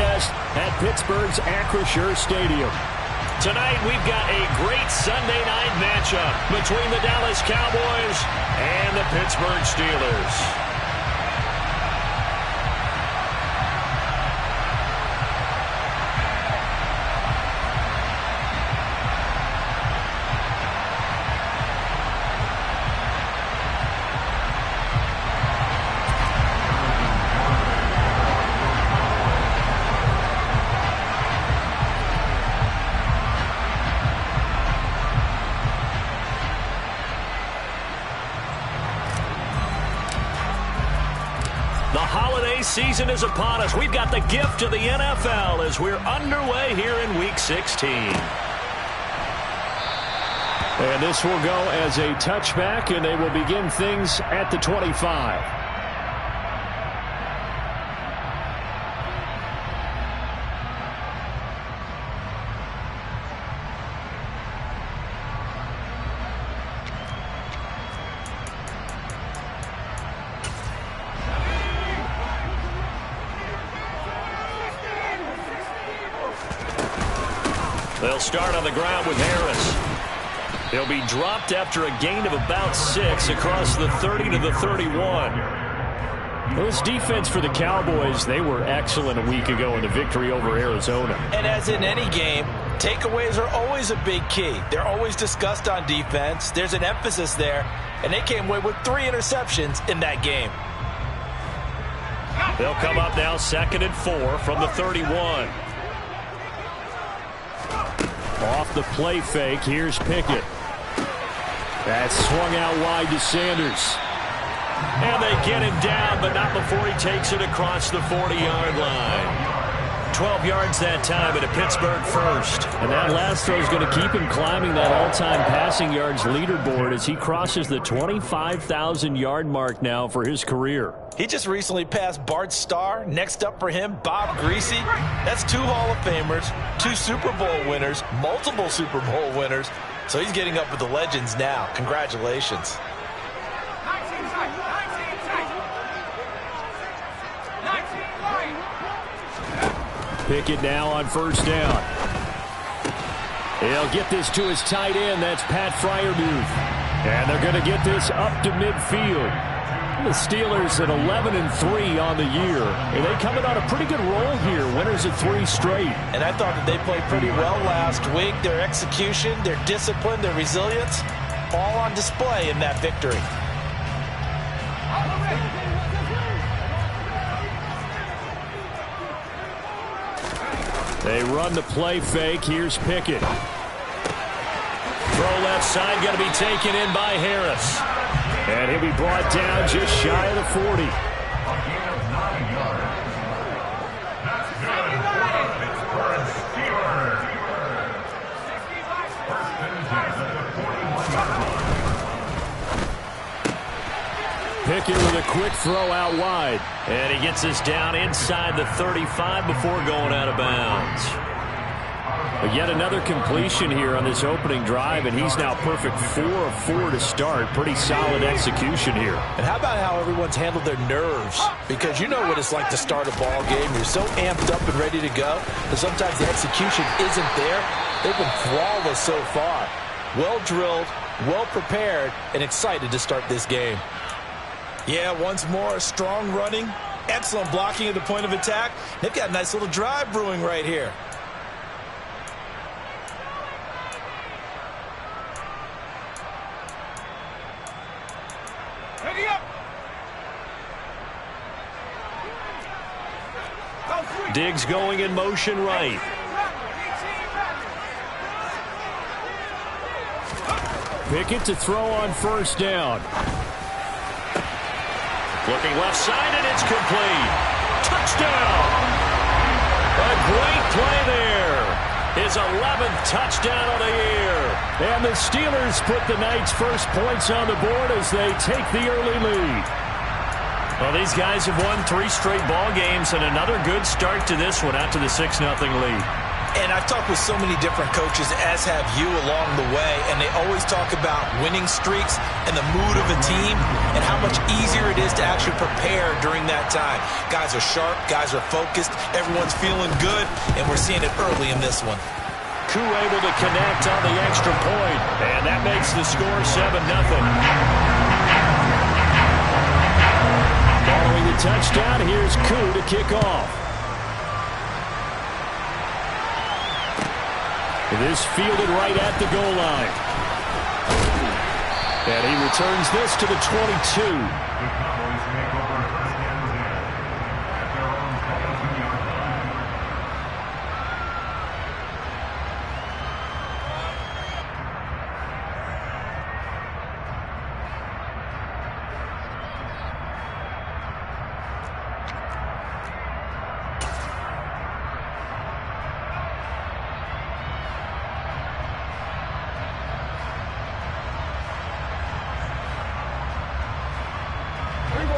contest at Pittsburgh's Acrisure Stadium. Tonight, we've got a great Sunday night matchup between the Dallas Cowboys and the Pittsburgh Steelers. Season is upon us. We've got the gift of the NFL as we're underway here in Week 16. And this will go as a touchback, and they will begin things at the 25. They'll start on the ground with Harris. He'll be dropped after a gain of about 6 across the 30 to the 31. Well, this defense for the Cowboys, they were excellent a week ago in the victory over Arizona. And as in any game, takeaways are always a big key. They're always discussed on defense. There's an emphasis there, and they came away with 3 interceptions in that game. They'll come up now 2nd and 4 from the 31. Off the play fake, here's Pickett. That's swung out wide to Sanders. And they get him down, but not before he takes it across the 40-yard line. 12 yards that time at a Pittsburgh first. And that last throw is going to keep him climbing that all-time passing yards leaderboard as he crosses the 25,000-yard mark now for his career. He just recently passed Bart Starr. Next up for him, Bob Greasy. That's 2 Hall of Famers, 2 Super Bowl winners, multiple Super Bowl winners. So he's getting up with the legends now. Congratulations. Pickett now on first down. He'll get this to his tight end. That's Pat Freiermuth. And they're going to get this up to midfield. The Steelers at 11-3 on the year. And they coming on a pretty good roll here. Winners of 3 straight. And I thought that they played pretty well last week. Their execution, their discipline, their resilience, all on display in that victory. They run the play fake. Here's Pickett. Throw left side, going to be taken in by Harris. And he'll be brought down just shy of the 40. Pickett with a quick throw out wide. And he gets this down inside the 35 before going out of bounds. But yet another completion here on this opening drive, and he's now perfect 4 of 4 to start. Pretty solid execution here. And how about how everyone's handled their nerves? Because you know what it's like to start a ball game. You're so amped up and ready to go, but sometimes the execution isn't there. They've been flawless so far. Well drilled, well prepared, and excited to start this game. Yeah, once more, strong running, excellent blocking at the point of attack. They've got a nice little drive brewing right here. Diggs going in motion right. Pickett to throw on first down. Looking left side, and it's complete. Touchdown! A great play there. His 11th touchdown of the year. And the Steelers put the night's first points on the board as they take the early lead. Well, these guys have won 3 straight ball games, and another good start to this one out to the 6-0 lead. And I've talked with so many different coaches, as have you along the way, and they always talk about winning streaks and the mood of a team and how much easier it is to actually prepare during that time. Guys are sharp, guys are focused, everyone's feeling good, and we're seeing it early in this one. Koo able to connect on the extra point, and that makes the score 7-0. Following the touchdown, here's Koo to kick off. This fielded right at the goal line. And he returns this to the 22.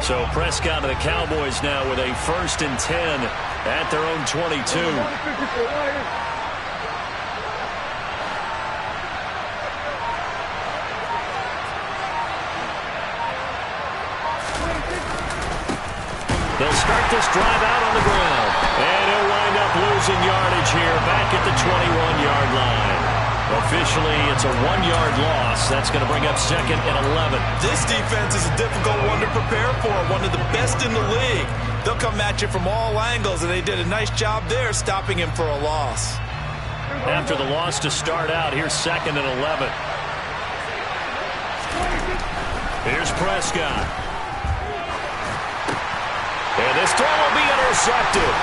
So Prescott and the Cowboys now with a 1st and 10 at their own 22. They'll start this drive out on the ground. And he'll wind up losing yardage here back at the 21-yard line. Officially, it's a 1-yard loss. That's going to bring up 2nd and 11. This defense is a difficult one to prepare for, one of the best in the league. They'll come at you from all angles, and they did a nice job there stopping him for a loss. After the loss to start out, here's 2nd and 11. Here's Prescott. And this throw will be intercepted.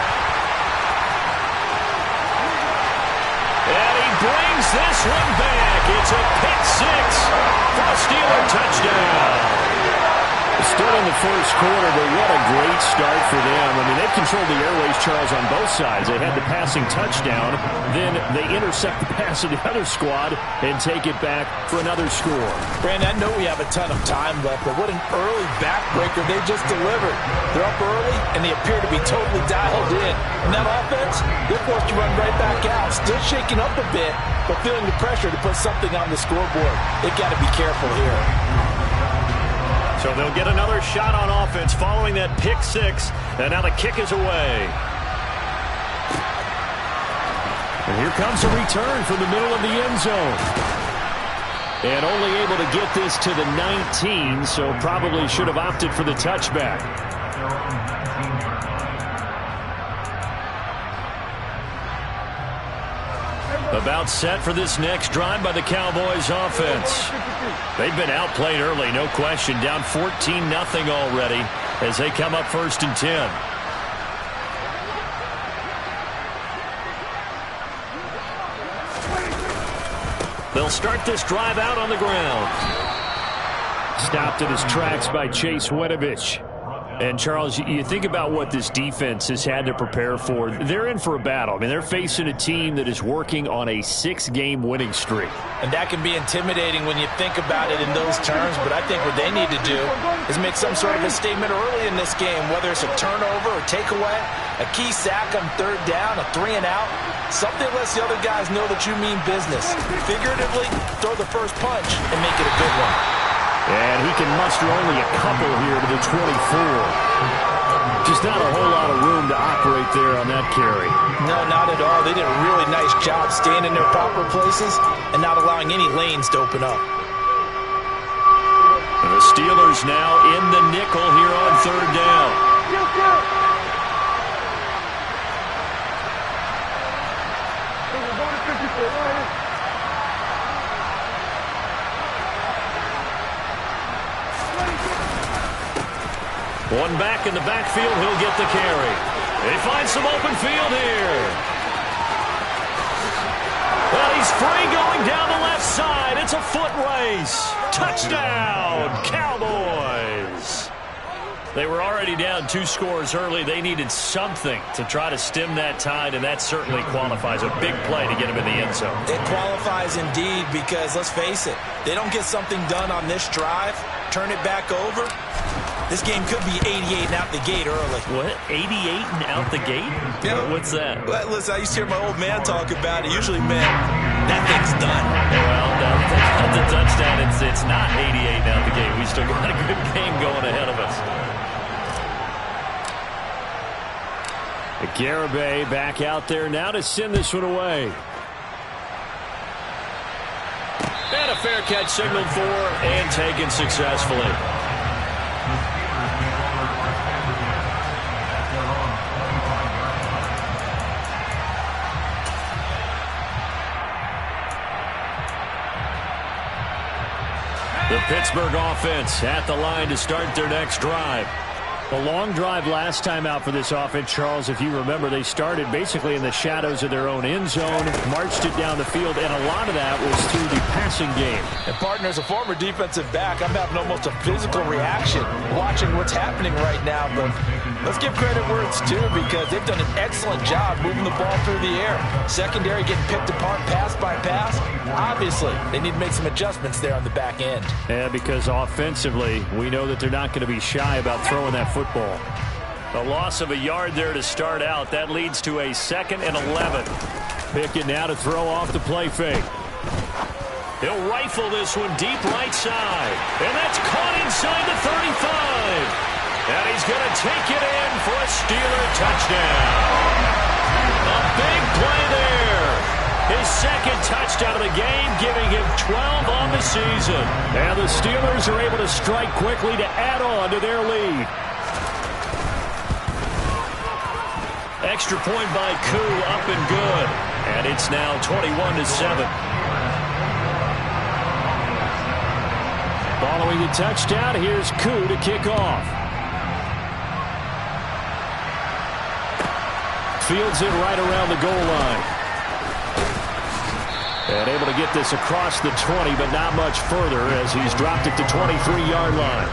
And he brings this one back. It's a pick six for a Steeler touchdown. Still in the first quarter, but what a great start for them. I mean, they've controlled the airways, Charles, on both sides. They had the passing touchdown. Then they intercept the pass of the other squad and take it back for another score. Brandon, I know we have a ton of time left, but what an early backbreaker they just delivered. They're up early, and they appear to be totally dialed in. And that offense, they're forced to run right back out, still shaking up a bit, but feeling the pressure to put something on the scoreboard. They've got to be careful here. So they'll get another shot on offense following that pick six. And now the kick is away. And here comes a return from the middle of the end zone. And only able to get this to the 19, so probably should have opted for the touchback. About set for this next drive by the Cowboys offense. They've been outplayed early, no question. Down 14-0 already as they come up 1st and 10. They'll start this drive out on the ground. Stopped in his tracks by Chase Winovich. And, Charles, you think about what this defense has had to prepare for. They're in for a battle. I mean, they're facing a team that is working on a 6-game winning streak. And that can be intimidating when you think about it in those terms. But I think what they need to do is make some sort of a statement early in this game, whether it's a turnover or takeaway, a key sack on 3rd down, a 3-and-out. Something that lets the other guys know that you mean business. Figuratively, throw the first punch and make it a good one. And he can muster only a couple here to the 24. Just not a whole lot of room to operate there on that carry. No, not at all. They did a really nice job staying in their proper places and not allowing any lanes to open up. And the Steelers now in the nickel here on 3rd down. One back in the backfield, he'll get the carry. They find some open field here. Well, he's free going down the left side. It's a foot race. Touchdown, Cowboys. They were already down 2 scores early. They needed something to try to stem that tide, and that certainly qualifies. A big play to get him in the end zone. It qualifies indeed because, let's face it, they don't get something done on this drive, turn it back over, This game could be 88 and out the gate early. What? 88 and out the gate? Yeah. What's that? Well, listen, I used to hear my old man talk about it. Usually meant that thing's done. Well, that's a touchdown. It's not 88 and out the gate. We still got a good game going ahead of us. Garibay back out there now to send this one away. And a fair catch signaled for and taken successfully. The Pittsburgh offense at the line to start their next drive. A long drive last time out for this offense, Charles. If you remember, they started basically in the shadows of their own end zone, marched it down the field, and a lot of that was through the passing game. And, partner, as a former defensive back, I'm having almost a physical reaction watching what's happening right now. But let's give credit where it's due, because they've done an excellent job moving the ball through the air. Secondary getting picked apart pass by pass. Obviously, they need to make some adjustments there on the back end. Yeah, because offensively, we know that they're not going to be shy about throwing that football. A loss of a yard there to start out. That leads to a 2nd and 11. Pickett now to throw off the play fake. He'll rifle this one deep right side. And that's caught inside the 35. And he's going to take it in for a Steeler touchdown. A big play there. His 2nd touchdown of the game, giving him 12 on the season. And the Steelers are able to strike quickly to add on to their lead. Extra point by Koo, up and good. And it's now 21-7. Following the touchdown, here's Koo to kick off. Fields it right around the goal line. And able to get this across the 20, but not much further as he's dropped it to 23-yard line.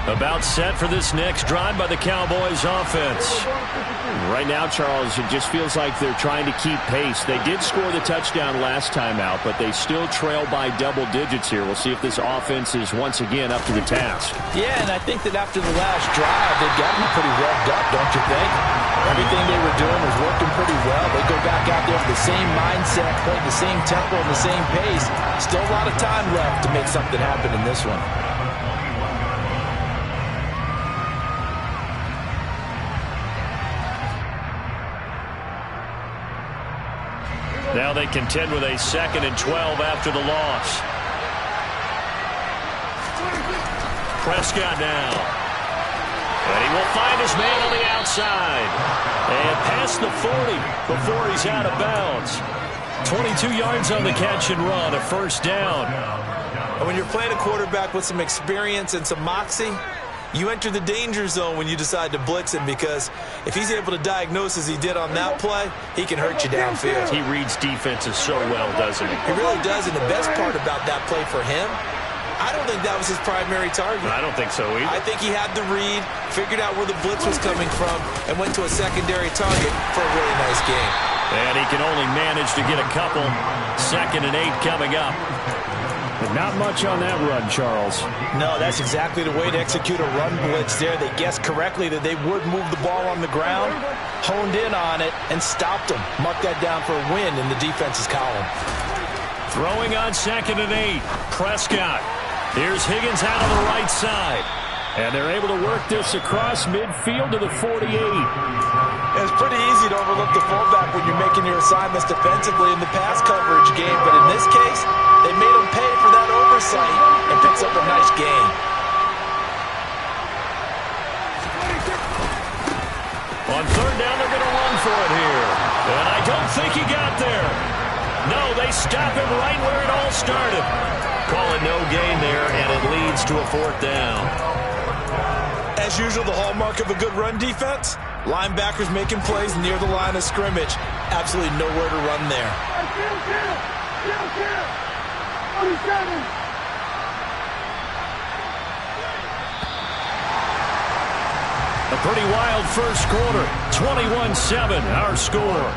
About set for this next drive by the Cowboys offense. Right now, Charles, it just feels like they're trying to keep pace. They did score the touchdown last time out, but they still trail by double digits here. We'll see if this offense is once again up to the task. Yeah, and I think that after the last drive, they've got to be pretty revved up, don't you think? Everything they were doing was working pretty well. They go back out there with the same mindset, playing the same tempo and the same pace. Still a lot of time left to make something happen in this one. Now they contend with a 2nd and 12 after the loss. Prescott now. And he will find his man on the outside. And past the 40 before he's out of bounds. 22 yards on the catch and run, a 1st down. And when you're playing a quarterback with some experience and some moxie, you enter the danger zone when you decide to blitz him, because if he's able to diagnose as he did on that play, he can hurt you downfield. He reads defenses so well, doesn't he? He really does, and the best part about that play for him, I don't think that was his primary target. I don't think so either. I think he had the read, figured out where the blitz was coming from, and went to a secondary target for a really nice game. And he can only manage to get a couple. 2nd and 8 coming up. But not much on that run, Charles. No, that's exactly the way to execute a run blitz there. They guessed correctly that they would move the ball on the ground, honed in on it, and stopped them. Marked that down for a win in the defense's column. Throwing on 2nd and 8. Prescott. Here's Higgins out on the right side. And they're able to work this across midfield to the 48. It's pretty easy to overlook the fullback when you're making your assignments defensively in the pass coverage game, but in this case, they made him pay for that oversight and picks up a nice gain. On 3rd down, they're going to run for it here. And I don't think he got there. No, they stop him right where it all started. Calling no gain there, and it leads to a 4th down. As usual, the hallmark of a good run defense, linebackers making plays near the line of scrimmage. Absolutely nowhere to run there. A pretty wild first quarter. 21-7, our score.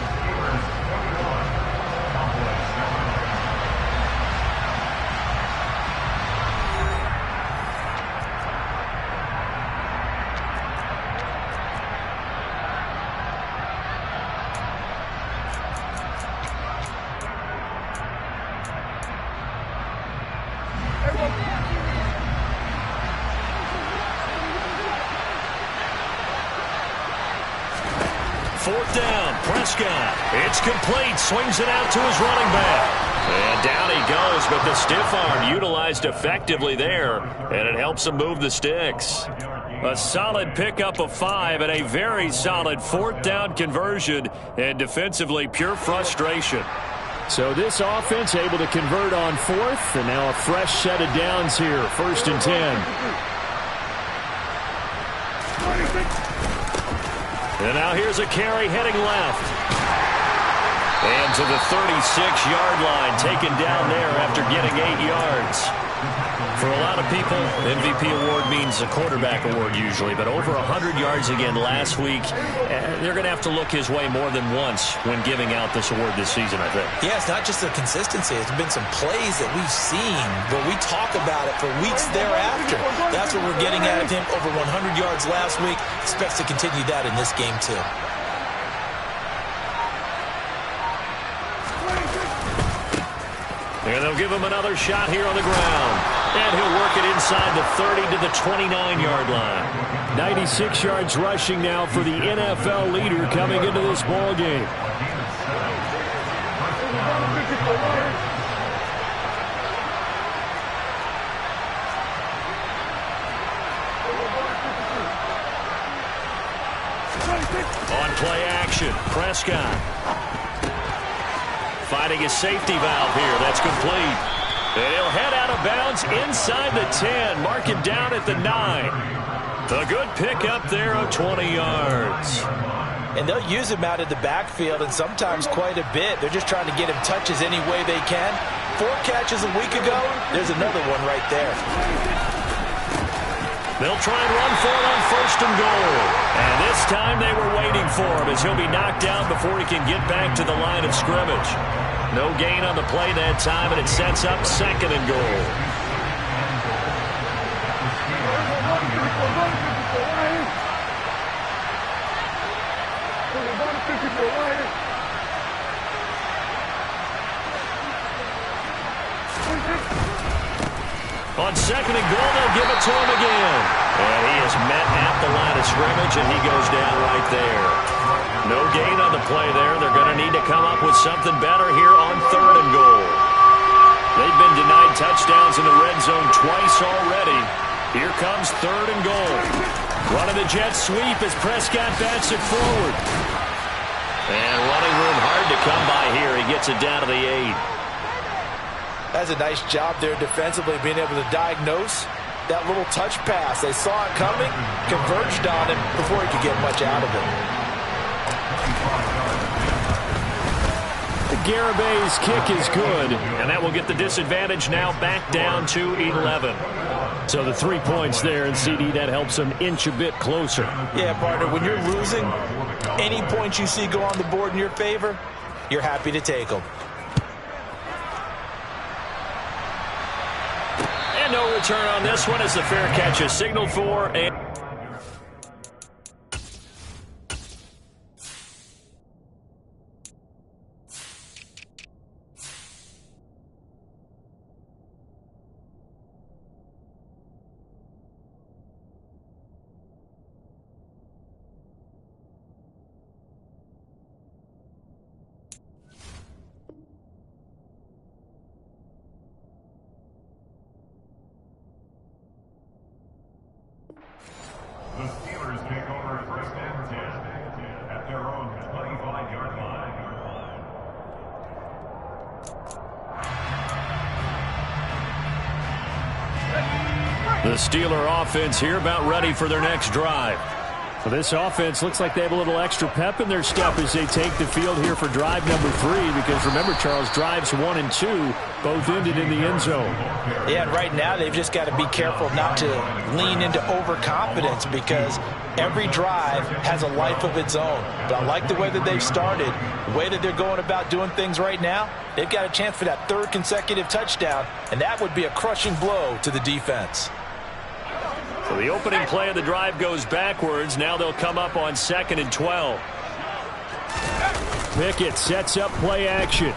Fourth down, Prescott. It's complete. Swings it out to his running back. And down he goes, but the stiff arm utilized effectively there, and it helps him move the sticks. A solid pickup of 5 and a very solid fourth down conversion, and defensively pure frustration. So this offense able to convert on fourth, and now a fresh set of downs here, 1st and 10. And now here's a carry heading left. And to the 36-yard line, taken down there after getting 8 yards. For a lot of people, MVP award means a quarterback award usually, but over 100 yards again last week. They're going to have to look his way more than once when giving out this award this season, I think. Yeah, it's not just the consistency. It's been some plays that we've seen where we talk about it for weeks thereafter. That's what we're getting out of him. Over 100 yards last week. Expects to continue that in this game, too. And they'll give him another shot here on the ground. And he'll work it inside the 30 to the 29-yard line. 96 yards rushing now for the NFL leader coming into this ball game. On play action, Prescott. Finding a safety valve here. That's complete. And he'll head out of bounds inside the 10. Mark him down at the 9. A good pickup there of 20 yards. And they'll use him out of the backfield, and sometimes quite a bit. They're just trying to get him touches any way they can. 4 catches a week ago. There's another one right there. They'll try and run for it on 1st and goal. And this time they were waiting for him as he'll be knocked down before he can get back to the line of scrimmage. No gain on the play that time, and it sets up 2nd and goal. On 2nd and goal, they'll give it to him again. And he is met at the line of scrimmage, and he goes down right there. No gain on the play there. They're going to need to come up with something better here on 3rd and goal. They've been denied touchdowns in the red zone twice already. Here comes 3rd and goal. Running the jet sweep as Prescott bats it forward. And running room hard to come by here. He gets it down to the 8. That's a nice job there defensively, being able to diagnose that little touch pass. They saw it coming, converged on him before he could get much out of it. Garabay's kick is good. And that will get the disadvantage now back down to 11. So the 3 points there, and CD, that helps them inch a bit closer. Yeah, partner, when you're losing, any points you see go on the board in your favor, you're happy to take them. And no return on this one as the fair catch is signaled for. And The Steelers take over 1st and 10 at their own 25-yard line. The Steeler offense here about ready for their next drive. Well, this offense looks like they have a little extra pep in their step as they take the field here for drive number 3, because remember, Charles, drives 1 and 2 both ended in the end zone. Yeah, and right now they've just got to be careful not to lean into overconfidence, because Every drive has a life of its own. But I like the way that they've started, the way that they're going about doing things right now. They've got a chance for that third consecutive touchdown, and that would be a crushing blow to the defense. So the opening play of the drive goes backwards. Now they'll come up on 2nd and 12. Pickett sets up play action.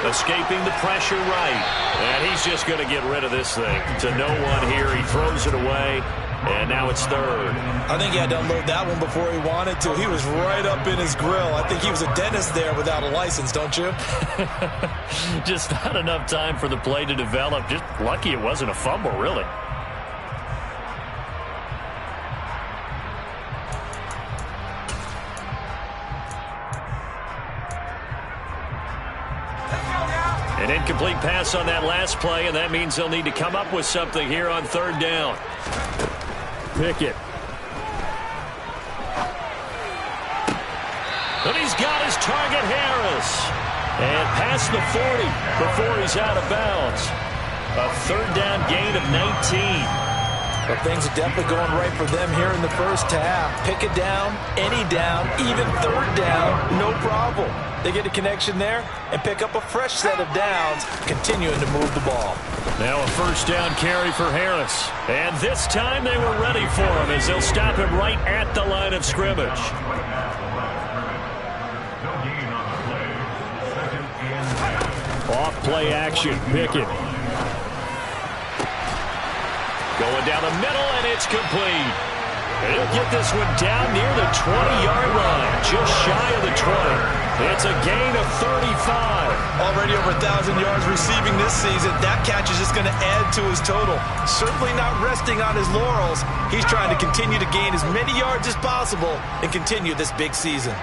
Escaping the pressure right. And he's just going to get rid of this thing. To no one here. He throws it away. And now it's 3rd. I think he had to unload that one before he wanted to. He was right up in his grill. I think he was a dentist there without a license, don't you? Just not enough time for the play to develop. Just lucky it wasn't a fumble, really. An incomplete pass on that last play, and that means they'll need to come up with something here on 3rd down. Pickett. And he's got his target, Harris. And past the 40 before he's out of bounds. A 3rd down gain of 19. But things are definitely going right for them here in the first half. Pick it down, any down, even 3rd down, no problem. They get a connection there and pick up a fresh set of downs, continuing to move the ball. Now a 1st down carry for Harris. And this time they were ready for him as they'll stop him right at the line of scrimmage. Off play action, Pickett. Going down the middle, and it's complete. And he'll get this one down near the 20-yard line, just shy of the 20. It's a gain of 35. Already over 1,000 yards receiving this season. That catch is just going to add to his total. Certainly not resting on his laurels. He's trying to continue to gain as many yards as possible and continue this big season.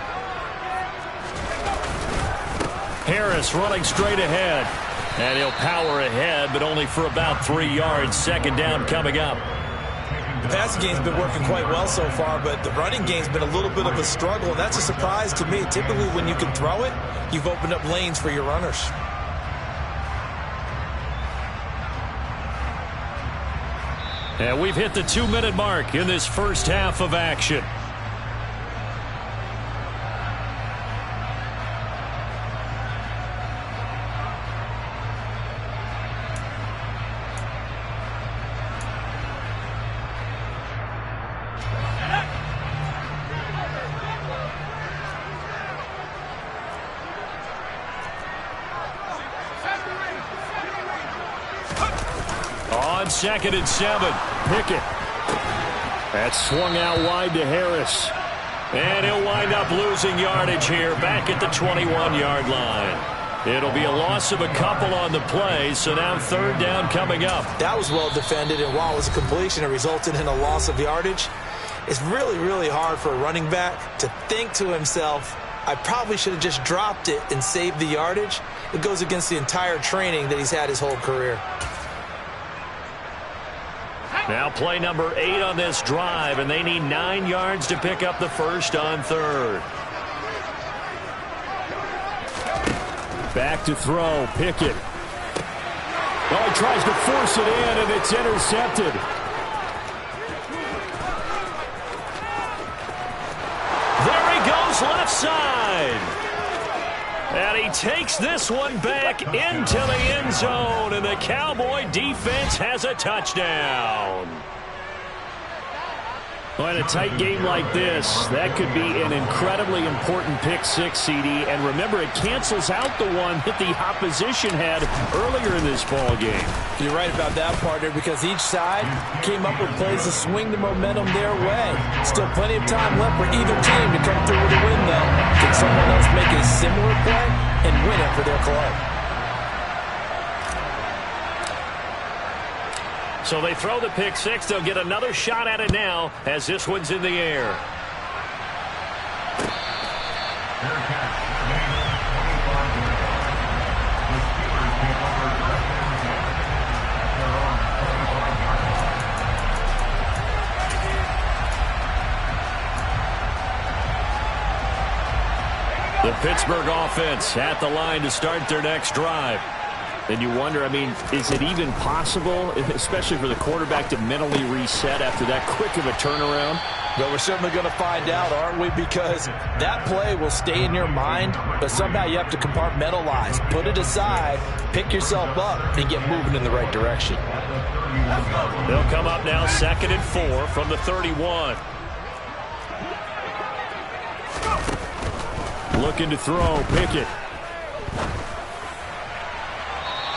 Harris running straight ahead. And he'll power ahead, but only for about 3 yards. 2nd down coming up. The passing game's been working quite well so far, but the running game's been a little bit of a struggle, and that's a surprise to me. Typically, when you can throw it, you've opened up lanes for your runners. And we've hit the 2-minute mark in this first half of action. On 2nd and 7, Pickett. That's swung out wide to Harris. And he'll wind up losing yardage here back at the 21-yard line. It'll be a loss of a couple on the play, so now 3rd down coming up. That was well defended, and while it was a completion, it resulted in a loss of yardage. It's really, really hard for a running back to think to himself, I probably should have just dropped it and saved the yardage. It goes against the entire training that he's had his whole career. Now play number 8 on this drive, and they need 9 yards to pick up the first on 3rd. Back to throw, Pickett. Oh, he tries to force it in, and it's intercepted. There he goes, left side. And he takes this one back into the end zone, and the Cowboy defense has a touchdown. Well, in a tight game like this, that could be an incredibly important pick-6, CD. And remember, it cancels out the one that the opposition had earlier in this ball game. You're right about that, partner, because each side came up with plays to swing the momentum their way. Still plenty of time left for either team to come through with a win, though. Can someone else make a similar play and win it for their club? So they throw the pick-6. They'll get another shot at it now as this one's in the air. The Pittsburgh offense at the line to start their next drive. Then you wonder, I mean, is it even possible, especially for the quarterback, to mentally reset after that quick of a turnaround? Well, we're certainly going to find out, aren't we? Because that play will stay in your mind, but somehow you have to compartmentalize, put it aside, pick yourself up, and get moving in the right direction. They'll come up now 2nd and 4 from the 31. Looking to throw, Pickett.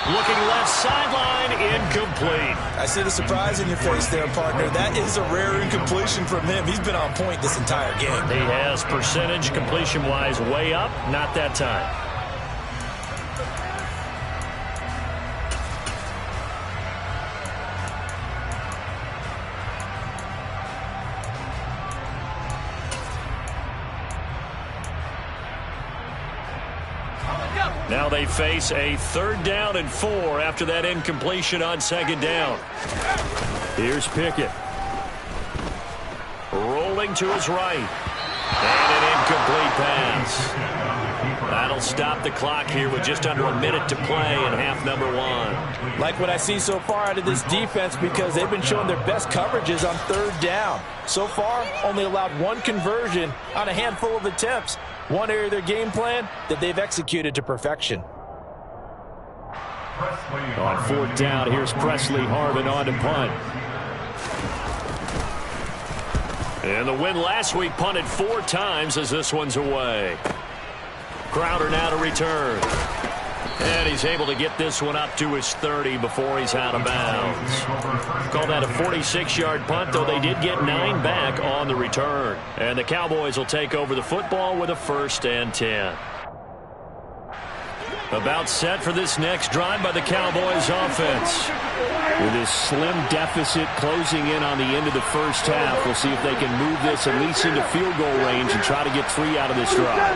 Looking left sideline, incomplete. I see the surprise in your face there, partner. That is a rare incompletion from him. He's been on point this entire game. He has percentage completion-wise way up, not that time. Now they face a 3rd down and 4 after that incompletion on 2nd down. Here's Pickett. Rolling to his right. And an incomplete pass. That'll stop the clock here with just under a minute to play in half number 1. Like what I see so far out of this defense, because they've been showing their best coverages on 3rd down. So far, only allowed 1 conversion on a handful of attempts. One area of their game plan that they've executed to perfection. On 4th down, here's Presley Harvin on to punt. And the win last week punted 4 times as this one's away. Crowder now to return. And he's able to get this one up to his 30 before he's out of bounds. Call that a 46-yard punt, though they did get 9 back on the return. And the Cowboys will take over the football with a 1st and 10. About set for this next drive by the Cowboys offense. With this slim deficit closing in on the end of the first half, we'll see if they can move this at least into field goal range and try to get 3 out of this drive.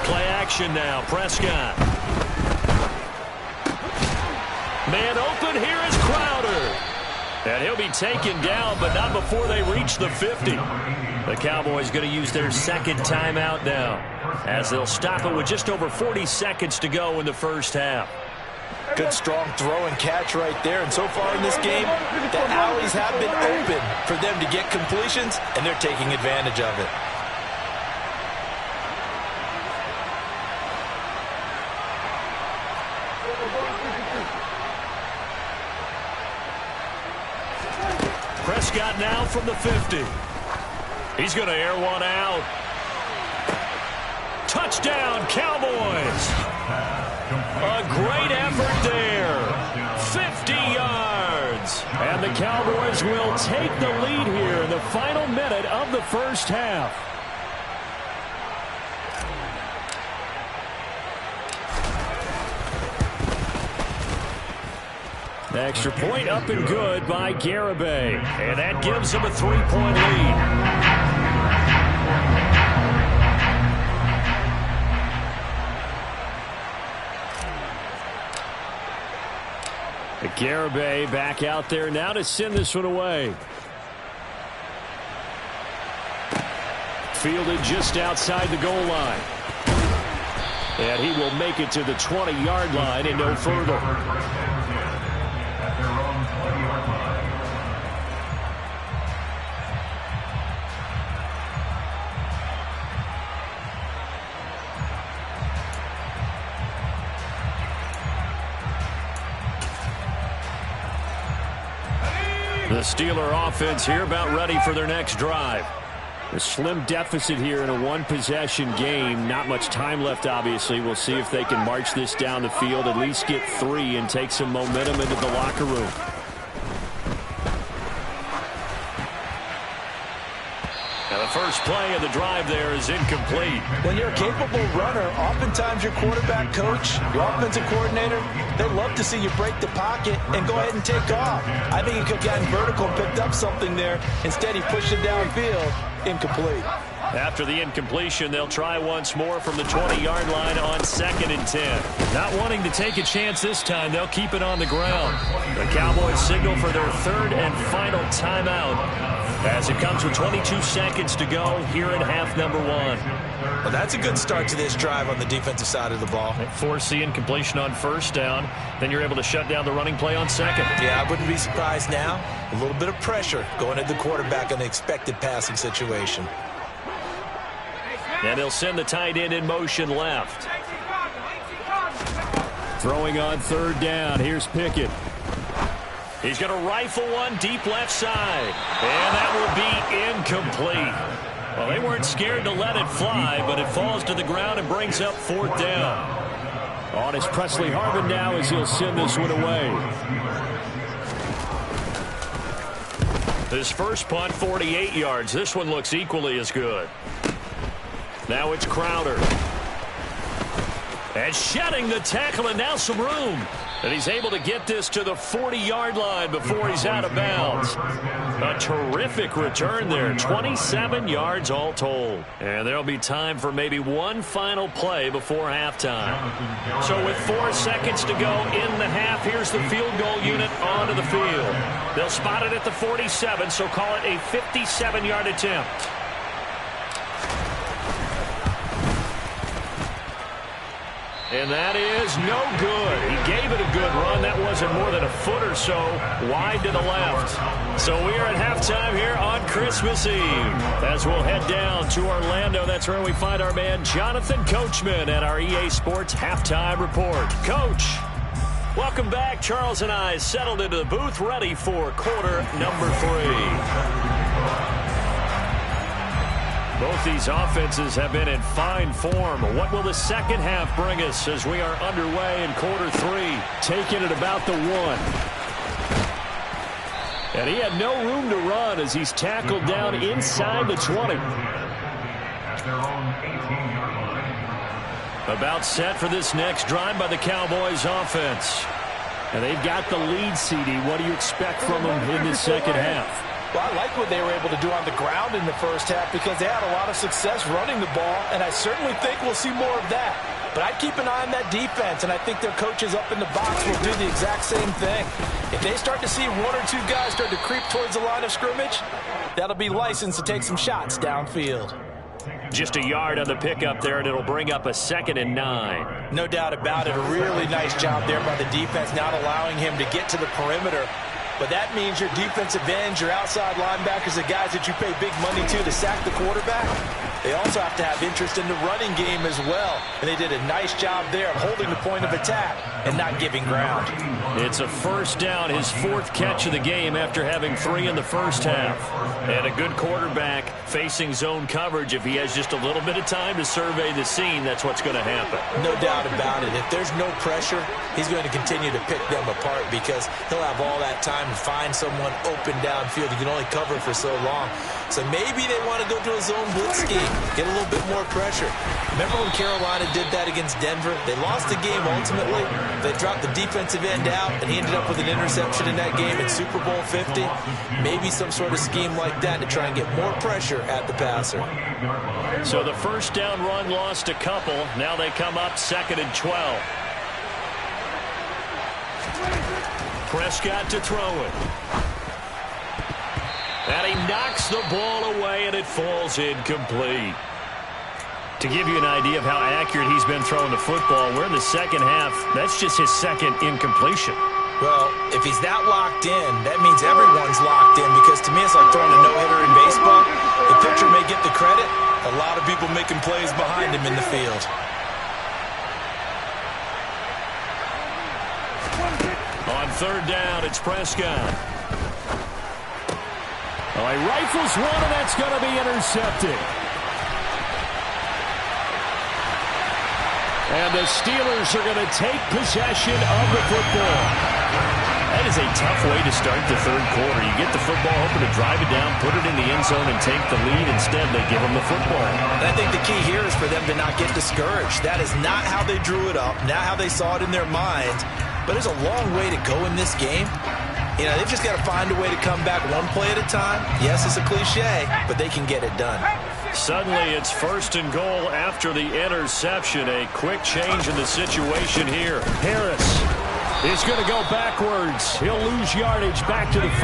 Play action now. Prescott. Man open. Here is Crowder. And he'll be taken down, but not before they reach the 50. The Cowboys going to use their 2nd timeout now, as they'll stop it with just over 40 seconds to go in the first half. Good strong throw and catch right there. And so far in this game, the alleys have been open for them to get completions, and they're taking advantage of it. Prescott now from the 50. He's going to air one out. Touchdown, Cowboys. A great effort there. 50 yards. And the Cowboys will take the lead here in the final minute of the first half. The extra point up and good by Garibay. And that gives them a 3-point lead. Garibay back out there now to send this one away. Fielded just outside the goal line. And he will make it to the 20-yard line and no further. The Steeler offense here about ready for their next drive. A slim deficit here in a one-possession game. Not much time left, obviously. We'll see if they can march this down the field, at least get 3 and take some momentum into the locker room. Now the first play of the drive there is incomplete. When you're a capable runner, oftentimes your quarterback coach, your offensive coordinator, they love to see you break the pocket and go ahead and take off. I think he could have gotten vertical and picked up something there. Instead, he pushed it downfield. Incomplete. After the incompletion, they'll try once more from the 20-yard line on 2nd and 10. Not wanting to take a chance this time, they'll keep it on the ground. The Cowboys signal for their 3rd and final timeout. As it comes with 22 seconds to go here in half number one. Well, that's a good start to this drive on the defensive side of the ball. Force the incompletion on first down. Then you're able to shut down the running play on second. Yeah, I wouldn't be surprised now. A little bit of pressure going at the quarterback in the expected passing situation. And they'll send the tight end in motion left. Throwing on third down. Here's Pickett. He's going to rifle one deep left side. And that will be incomplete. Well, they weren't scared to let it fly, but it falls to the ground and brings up fourth down. On is Presley Harvin now as he'll send this one away. His first punt, 48 yards. This one looks equally as good. Now it's Crowder. And shedding the tackle, and now some room. And he's able to get this to the 40-yard line before he's out of bounds. A terrific return there. 27 yards all told. And there'll be time for maybe one final play before halftime. So with 4 seconds to go in the half, here's the field goal unit onto the field. They'll spot it at the 47, so call it a 57-yard attempt. And that is no good. He gave it a good run. That wasn't more than a foot or so wide to the left. So we are at halftime here on Christmas Eve. As we'll head down to Orlando, that's where we find our man Jonathan Coachman at our EA Sports Halftime Report. Coach, welcome back. Charles and I settled into the booth ready for quarter number 3. Both these offenses have been in fine form. What will the second half bring us as we are underway in quarter 3? Taking it about the 1. And he had no room to run as he's tackled down inside the 20. About set for this next drive by the Cowboys offense. And they've got the lead, CD. What do you expect from them in this second half? Well, I like what they were able to do on the ground in the first half because they had a lot of success running the ball, and I certainly think we'll see more of that. But I'd keep an eye on that defense, and I think their coaches up in the box will do the exact same thing. If they start to see 1 or 2 guys start to creep towards the line of scrimmage, that'll be licensed to take some shots downfield. Just a yard on the pickup there, and it'll bring up a 2nd and 9. No doubt about it. A really nice job there by the defense, not allowing him to get to the perimeter. But that means your defensive ends, your outside linebackers, the guys that you pay big money to sack the quarterback, they also have to have interest in the running game as well. And they did a nice job there of holding the point of attack and not giving ground. It's a first down, his 4th catch of the game after having 3 in the first half. And a good quarterback facing zone coverage. If he has just a little bit of time to survey the scene, that's what's going to happen. No doubt about it. If there's no pressure, he's going to continue to pick them apart because he'll have all that time to find someone open downfield. You can only cover for so long. So maybe they want to go to a zone blitz scheme, get a little bit more pressure. Remember when Carolina did that against Denver? They lost the game ultimately. They dropped the defensive end out, and he ended up with an interception in that game in Super Bowl 50. Maybe some sort of scheme like that to try and get more pressure at the passer. So the first down run lost a couple. Now they come up 2nd and 12. Prescott to throw it. And he knocks the ball away, and it falls incomplete. To give you an idea of how accurate he's been throwing the football, we're in the second half. That's just his 2nd incompletion. Well, if he's that locked in, that means everyone's locked in because to me it's like throwing a no-hitter in baseball. The pitcher may get the credit. A lot of people making plays behind him in the field. On 3rd down, it's Prescott. Well, he rifles one, and that's going to be intercepted. And the Steelers are going to take possession of the football. That is a tough way to start the 3rd quarter. You get the football, hoping to drive it down, put it in the end zone, and take the lead. Instead, they give them the football. And I think the key here is for them to not get discouraged. That is not how they drew it up, not how they saw it in their minds. But there's a long way to go in this game. You know, they've just got to find a way to come back one play at a time. Yes, it's a cliche, but they can get it done. Suddenly, it's 1st and goal after the interception. A quick change in the situation here. Harris He's going to go backwards. He'll lose yardage back to the 5.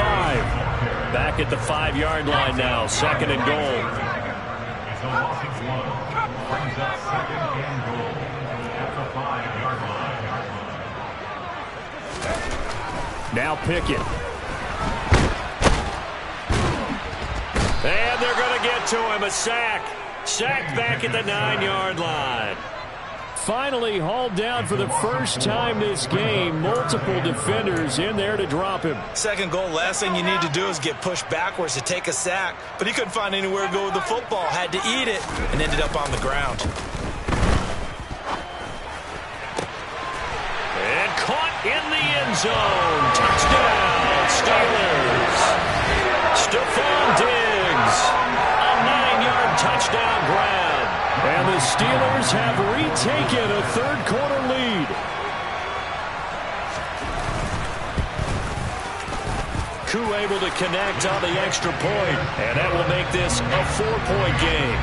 Back at the 5-yard line now, 2nd and goal. It's a loss of 1. Brings up 2nd and goal at the 5-yard line. Now Pickett. And they're going to get to him. A sack. Sack back at the 9-yard line. Finally hauled down for the first time this game. Multiple defenders in there to drop him. 2nd goal, last thing you need to do is get pushed backwards to take a sack. But he couldn't find anywhere to go with the football. Had to eat it and ended up on the ground. And caught in the end zone. Touchdown, Steelers. Stephon Diggs. A 9-yard touchdown grab. And the Steelers have retaken a third-quarter lead. Koo able to connect on the extra point, and that will make this a 4-point game.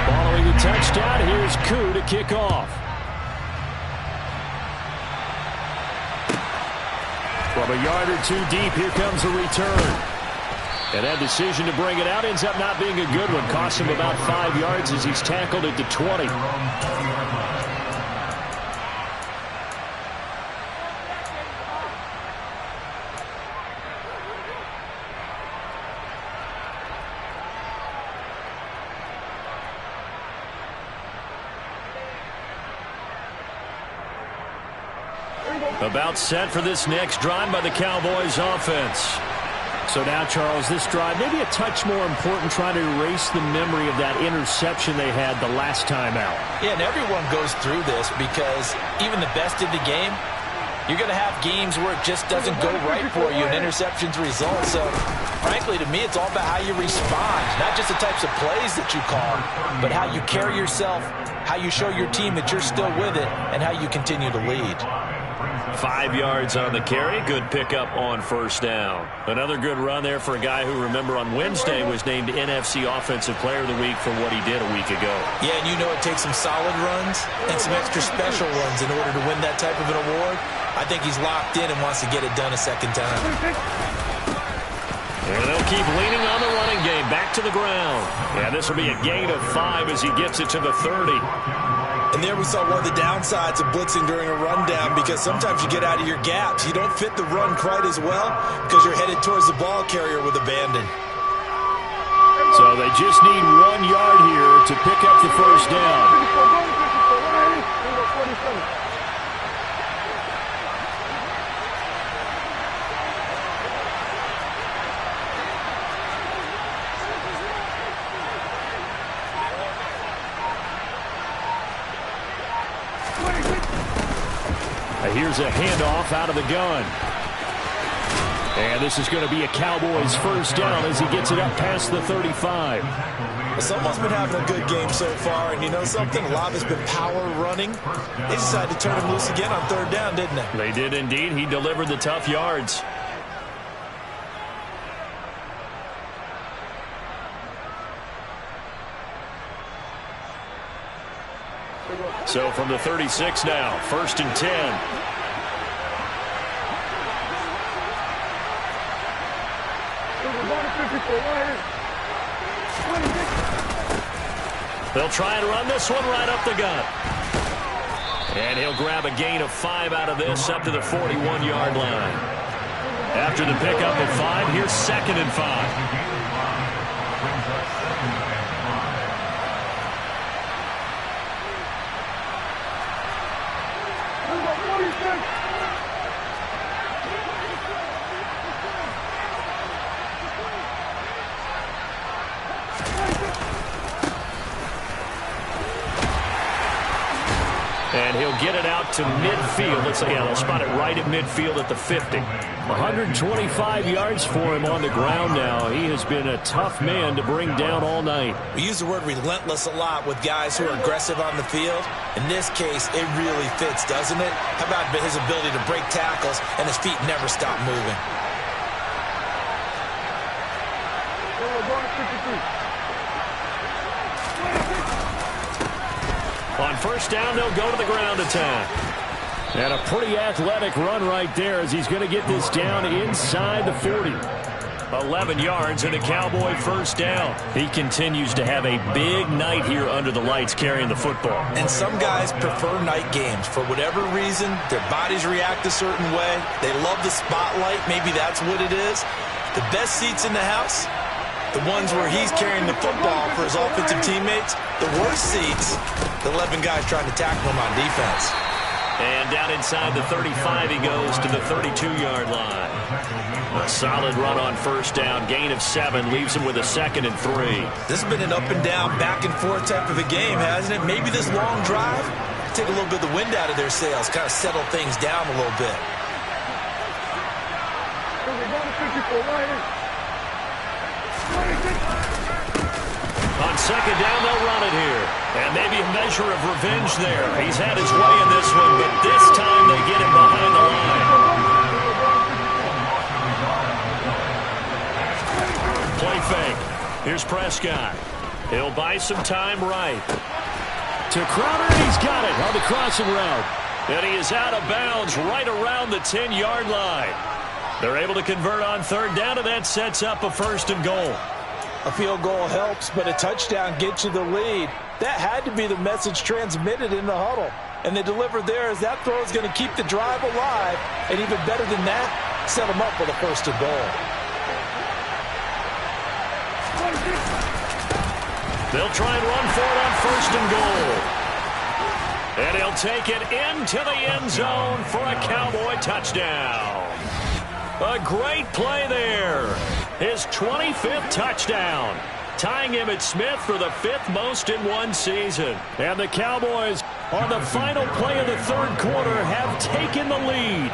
Following the touchdown, here's Koo to kick off. From a yard or 2 deep, here comes a return. And that decision to bring it out ends up not being a good one. Cost him about 5 yards as he's tackled at the 20. About set for this next drive by the Cowboys offense. So now, Charles, this drive maybe a touch more important, trying to erase the memory of that interception they had the last time out. Yeah, and everyone goes through this because even the best in the game, you're going to have games where it just doesn't go right for you and interceptions result. So, frankly, to me, it's all about how you respond, not just the types of plays that you call, but how you carry yourself, how you show your team that you're still with it, and how you continue to lead. 5 yards on the carry. Good pickup on first down. Another good run there for a guy who, remember, on Wednesday was named NFC Offensive Player of the Week for what he did a week ago. Yeah, and you know it takes some solid runs and some extra special runs in order to win that type of an award. I think he's locked in and wants to get it done a second time. And they'll keep leaning on the running game. Back to the ground. Yeah, this will be a gain of 5 as he gets it to the 30. And there we saw one of the downsides of blitzing during a rundown, because sometimes you get out of your gaps. You don't fit the run quite as well because you're headed towards the ball carrier with abandon. So they just need 1 yard here to pick up the first down. Here's a handoff out of the gun. And this is going to be a Cowboys first down as he gets it up past the 35. Well, someone's been having a good game so far, and you know something? A lot has been power running. They decided to turn him loose again on 3rd down, didn't they? They did indeed. He delivered the tough yards. So from the 36 now, 1st and 10. They'll try and run this one right up the gut. And he'll grab a gain of 5 out of this up to the 41-yard line. After the pickup of 5, here's 2nd and 5. And he'll get it out to midfield. They'll spot it right at midfield at the 50. 125 yards for him on the ground now. He has been a tough man to bring down all night. We use the word relentless a lot with guys who are aggressive on the field. In this case, it really fits, doesn't it? How about his ability to break tackles and his feet never stop moving? On first down, they'll go to the ground attack. And a pretty athletic run right there as he's going to get this down inside the 40. 11 yards and a Cowboy first down. He continues to have a big night here under the lights carrying the football. And some guys prefer night games. For whatever reason, their bodies react a certain way. They love the spotlight. Maybe that's what it is. The best seats in the house, the ones where he's carrying the football for his offensive teammates. The worst seats, the 11 guys trying to tackle him on defense. And down inside the 35, he goes to the 32-yard line. A solid run on first down. Gain of 7 leaves him with a 2nd and 3. This has been an up-and-down, back-and-forth type of a game, hasn't it? Maybe this long drive, take a little bit of the wind out of their sails, kind of settle things down a little bit. On second down, they'll run it here. And maybe a measure of revenge there. He's had his way in this one, but this time they get him behind the line. Play fake. Here's Prescott. He'll buy some time right. To Crowder, and he's got it on the crossing route. And he is out of bounds right around the 10-yard line. They're able to convert on third down, and that sets up a 1st and goal. A field goal helps, but a touchdown gets you the lead. That had to be the message transmitted in the huddle. And they delivered theirs. That throw is going to keep the drive alive. And even better than that, set them up with a 1st and goal. They'll try and run for it on 1st and goal. And he'll take it into the end zone for a Cowboy touchdown. A great play there. His 25th touchdown, tying Emmitt Smith for the 5th most in one season. And the Cowboys, on the final play of the third quarter, have taken the lead.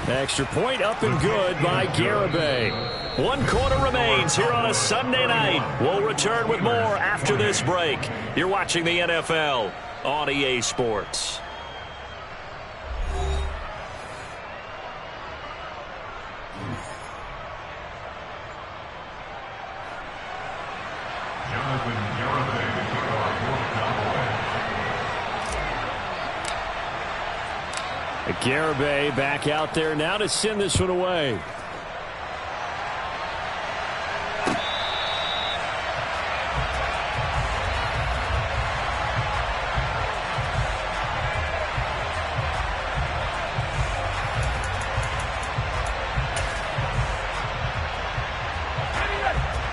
Extra point up and good by Garibay. 1 quarter remains here on a Sunday night. We'll return with more after this break. You're watching the NFL on EA Sports. Garibay back out there now to send this one away.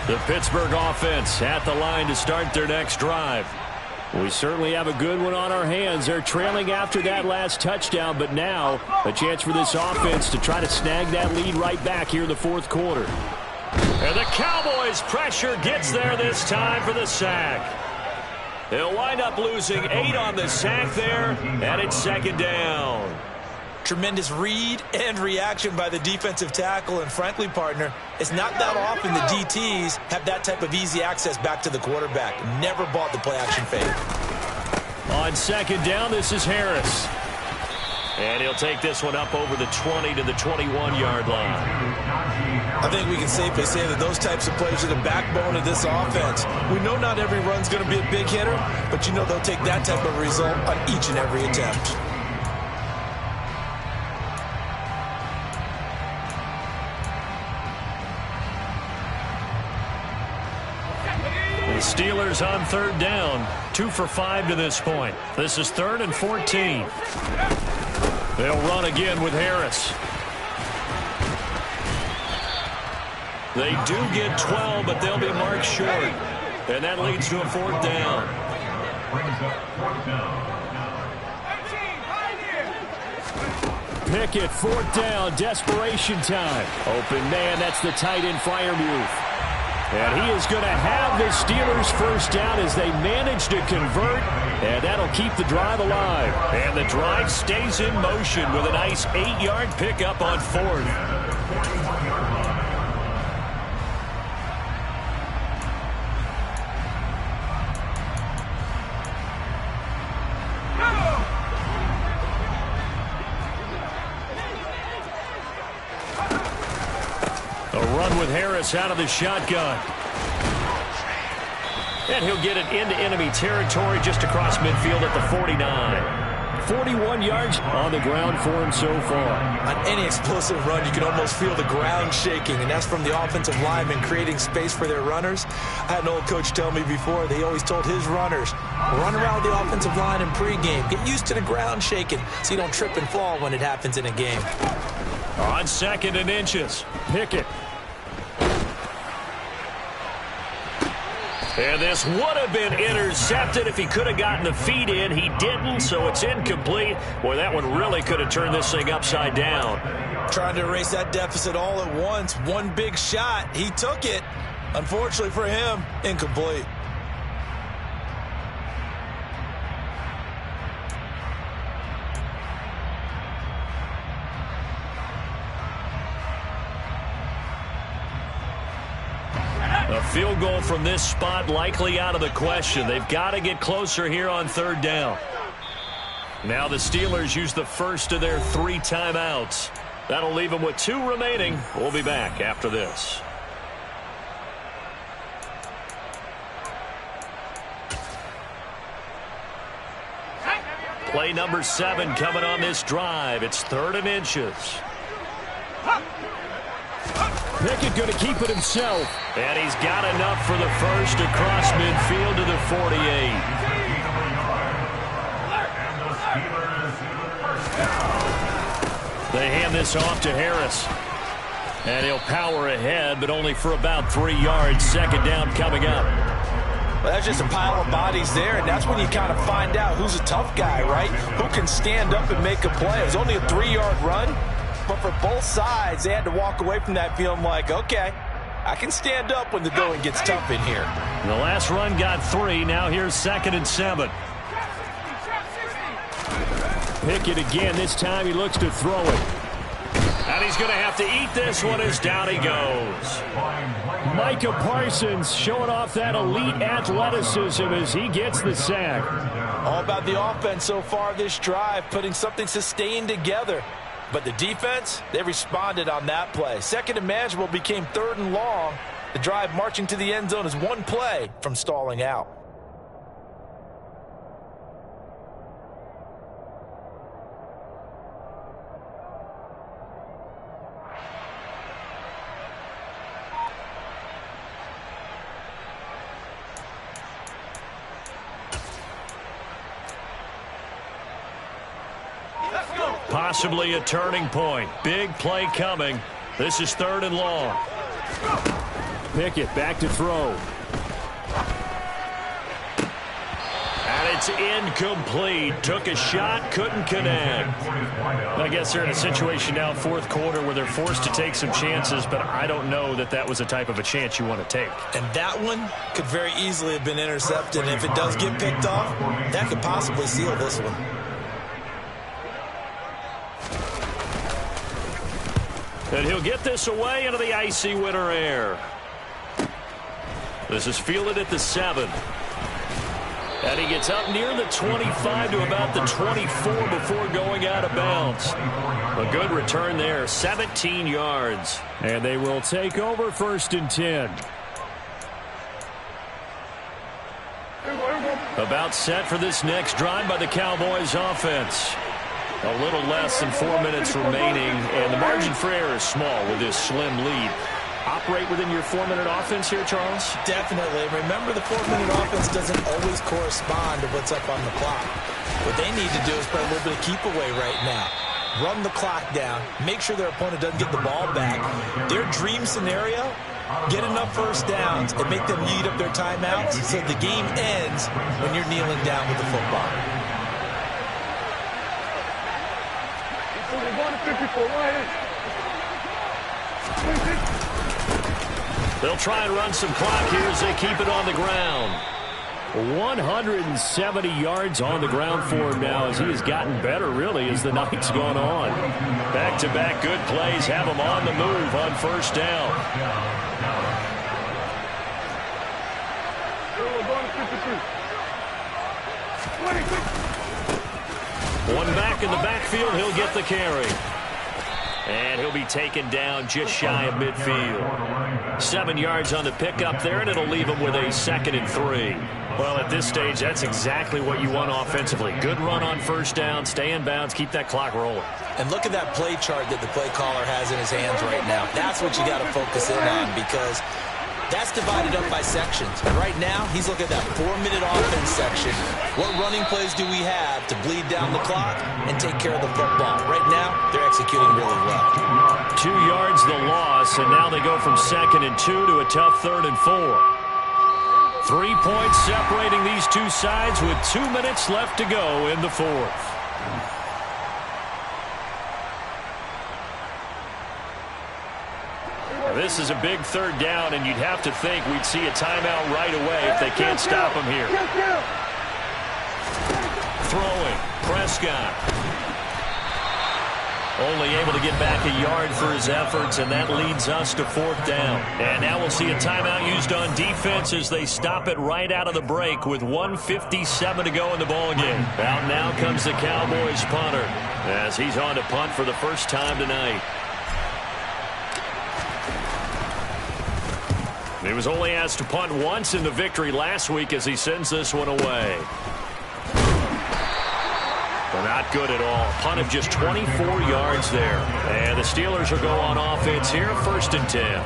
The Pittsburgh offense at the line to start their next drive. We certainly have a good one on our hands. They're trailing after that last touchdown, but now a chance for this offense to try to snag that lead right back here in the fourth quarter. And the Cowboys' pressure gets there this time for the sack. They'll wind up losing 8 on the sack there, and it's 2nd down. Tremendous read and reaction by the defensive tackle, and frankly, partner, it's not that often the DTs have that type of easy access back to the quarterback. Never bought the play-action fake. On 2nd down, this is Harris. And he'll take this one up over the 20 to the 21-yard line. I think we can safely say that those types of plays are the backbone of this offense. We know not every run's going to be a big hitter, but you know they'll take that type of result on each and every attempt. Steelers on 3rd down, 2 for 5 to this point. This is 3rd and 14. They'll run again with Harris. They do get 12, but they'll be marked short. And that leads to a 4th down. Pickett, 4th down, desperation time. Open man, that's the tight end Freiermuth. And he is going to have the Steelers' first down as they manage to convert, and that'll keep the drive alive. And the drive stays in motion with a nice 8-yard pickup on 4th. A run going with Harris out of the shotgun. And he'll get it into enemy territory just across midfield at the 49. 41 yards on the ground for him so far. On any explosive run, you can almost feel the ground shaking, and that's from the offensive linemen creating space for their runners. I had an old coach tell me before, they always told his runners, run around the offensive line in pregame. Get used to the ground shaking so you don't trip and fall when it happens in a game. On 2nd and inches, Pickett. And this would have been intercepted if he could have gotten the feet in. He didn't, so it's incomplete. Boy, that one really could have turned this thing upside down. Trying to erase that deficit all at once. One big shot. He took it. Unfortunately for him, incomplete. A field goal from this spot likely out of the question. They've got to get closer here on 3rd down. Now the Steelers use the first of their 3 timeouts. That'll leave them with 2 remaining. We'll be back after this. Play number 7 coming on this drive. It's 3rd and inches. Pickett going to keep it himself. And he's got enough for the first across midfield to the 48. They hand this off to Harris. And he'll power ahead, but only for about 3 yards. 2nd down coming up. Well, that's just a pile of bodies there, and that's when you kind of find out who's a tough guy, right? Who can stand up and make a play. It was only a 3-yard run. But for both sides, they had to walk away from that feeling like, okay, I can stand up when the going gets tough in here. The last run got 3. Now here's 2nd and 7. Pickett again. This time he looks to throw it. And he's going to have to eat this one as down he goes. Micah Parsons showing off that elite athleticism as he gets the sack. All about the offense so far this drive, putting something sustained together. But the defense, they responded on that play. 2nd and manageable became 3rd and long. The drive marching to the end zone is 1 play from stalling out. Possibly a turning point. Big play coming. This is 3rd and long. Pickett back to throw. And it's incomplete. Took a shot, couldn't connect. I guess they're in a situation now, 4th quarter, where they're forced to take some chances, but I don't know that that was the type of a chance you want to take. And that one could very easily have been intercepted. And if it does get picked off, that could possibly seal this one. And he'll get this away into the icy winter air. This is fielded at the 7. And he gets up near the 25 to about the 24 before going out of bounds. A good return there, 17 yards. And they will take over 1st and 10. About set for this next drive by the Cowboys offense. A little less than 4 minutes remaining, and the margin for error is small with this slim lead. Operate within your 4-minute offense here, Charles? Definitely. Remember, the 4-minute offense doesn't always correspond to what's up on the clock. What they need to do is play a little bit of keep away right now. Run the clock down. Make sure their opponent doesn't get the ball back. Their dream scenario, get enough first downs and make them eat up their timeouts so the game ends when you're kneeling down with the football. They'll try and run some clock here as they keep it on the ground. 170 yards on the ground for him now as he has gotten better, really, as the night's gone on. Back-to-back good plays have him on the move on 1st down. One back in the backfield, he'll get the carry. And he'll be taken down just shy of midfield. 7 yards on the pickup there, and it'll leave him with a 2nd and 3. Well, at this stage, that's exactly what you want offensively. Good run on first down, stay in bounds, keep that clock rolling. And look at that play chart that the play caller has in his hands right now. That's what you got to focus in on, because that's divided up by sections. And right now, he's looking at that 4-minute offense section. What running plays do we have to bleed down the clock and take care of the football? Right now, they're executing really well. 2 yards the loss, and now they go from 2nd and 2 to a tough 3rd and 4. 3 points separating these two sides with 2 minutes left to go in the 4th. This is a big 3rd down, and you'd have to think we'd see a timeout right away if they can't stop him here. Throwing, Prescott. Only able to get back a yard for his efforts, and that leads us to 4th down. And now we'll see a timeout used on defense as they stop it right out of the break with 1:57 to go in the ballgame. Out now comes the Cowboys punter as he's on to punt for the first time tonight. He was only asked to punt once in the victory last week as he sends this one away. But not good at all. Punt of just 24 yards there. And the Steelers will go on offense here, 1st and 10.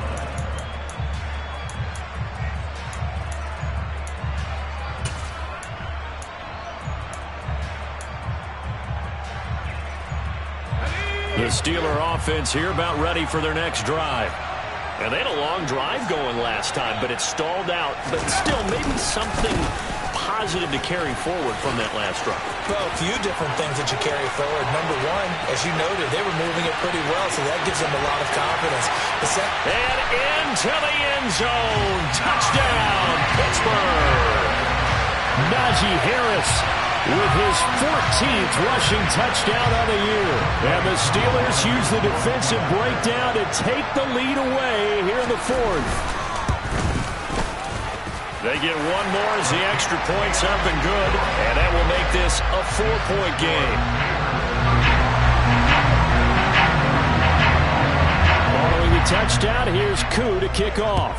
The Steeler offense here about ready for their next drive. And they had a long drive going last time, but it stalled out. But still, maybe something positive to carry forward from that last drive. Well, a few different things that you carry forward. Number one, as you noted, they were moving it pretty well, so that gives them a lot of confidence. And into the end zone. Touchdown, Pittsburgh. Najee Harris with his 14th rushing touchdown on the year. And the Steelers use the defensive breakdown to take the lead away here in the 4th. They get one more as the extra point's up and good. And that will make this a 4-point game. Following the touchdown, here's Koo to kick off.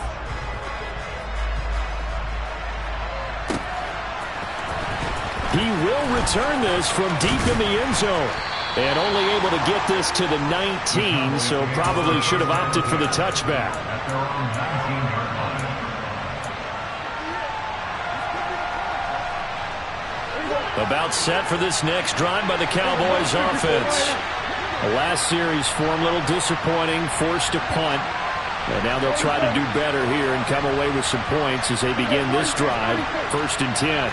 He will return this from deep in the end zone. And only able to get this to the 19, so probably should have opted for the touchback. About set for this next drive by the Cowboys offense. The last series for him, a little disappointing, forced to punt. And now they'll try to do better here and come away with some points as they begin this drive, 1st and 10.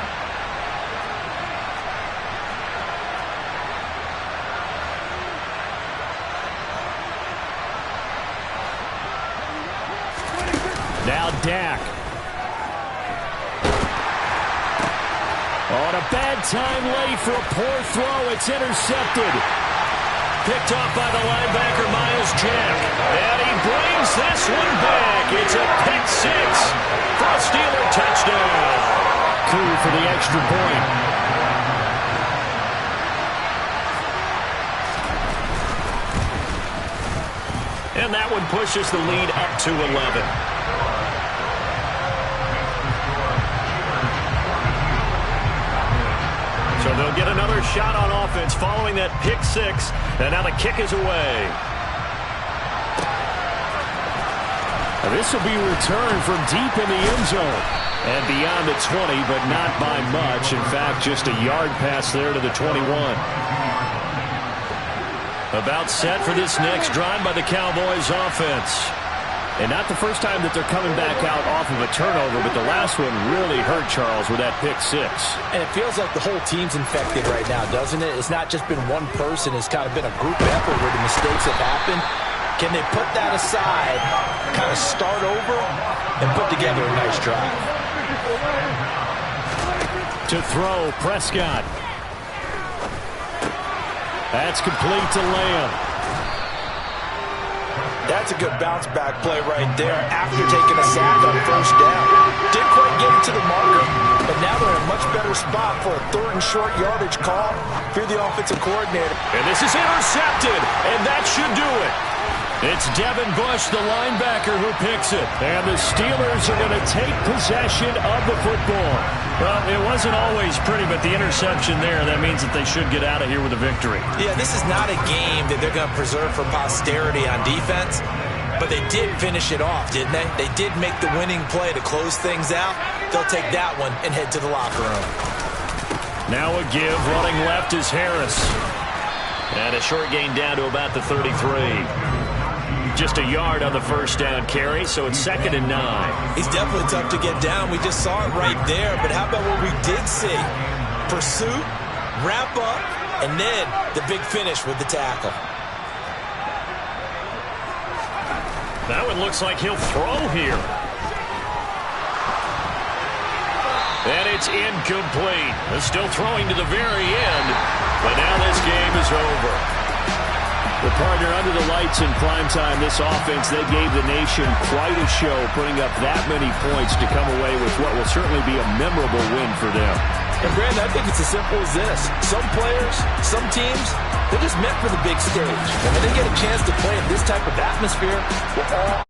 Now Dak. On a bad time late for a poor throw. It's intercepted. Picked off by the linebacker, Myles Jack. And he brings this one back. It's a pick 6 for a Steeler touchdown. Koo for the extra point. And that one pushes the lead up to 11. So they'll get another shot on offense following that pick 6. And now the kick is away. This will be returned from deep in the end zone. And beyond the 20, but not by much. In fact, just a yard pass there to the 21. About set for this next drive by the Cowboys offense. And not the first time that they're coming back out off of a turnover, but the last one really hurt Charles with that pick 6. And it feels like the whole team's infected right now, doesn't it? It's not just been one person. It's kind of been a group effort where the mistakes have happened. Can they put that aside, kind of start over, and put together a nice drive? To throw, Prescott. That's complete to Lamb. That's a good bounce back play right there after taking a sack on first down. Didn't quite get it to the marker, but now they're in a much better spot for a 3rd and short yardage call for the offensive coordinator. And this is intercepted, and that should do it. It's Devin Bush, the linebacker, who picks it. And the Steelers are going to take possession of the football. Well, it wasn't always pretty, but the interception there, that means that they should get out of here with a victory. Yeah, this is not a game that they're going to preserve for posterity on defense, but they did finish it off, didn't they? They did make the winning play to close things out. They'll take that one and head to the locker room. Now a give. Running left is Harris. And a short gain down to about the 33. Just a yard on the first down carry, so it's 2nd and 9. He's definitely tough to get down. We just saw it right there. But how about what we did see? Pursuit, wrap up, and then the big finish with the tackle. That one looks like he'll throw here. And it's incomplete. They're still throwing to the very end. But now this game is over. The partner, under the lights in primetime, this offense, they gave the nation quite a show, putting up that many points to come away with what will certainly be a memorable win for them. And, Brandon, I think it's as simple as this. Some players, some teams, they're just meant for the big stage. And when they get a chance to play in this type of atmosphere, we're all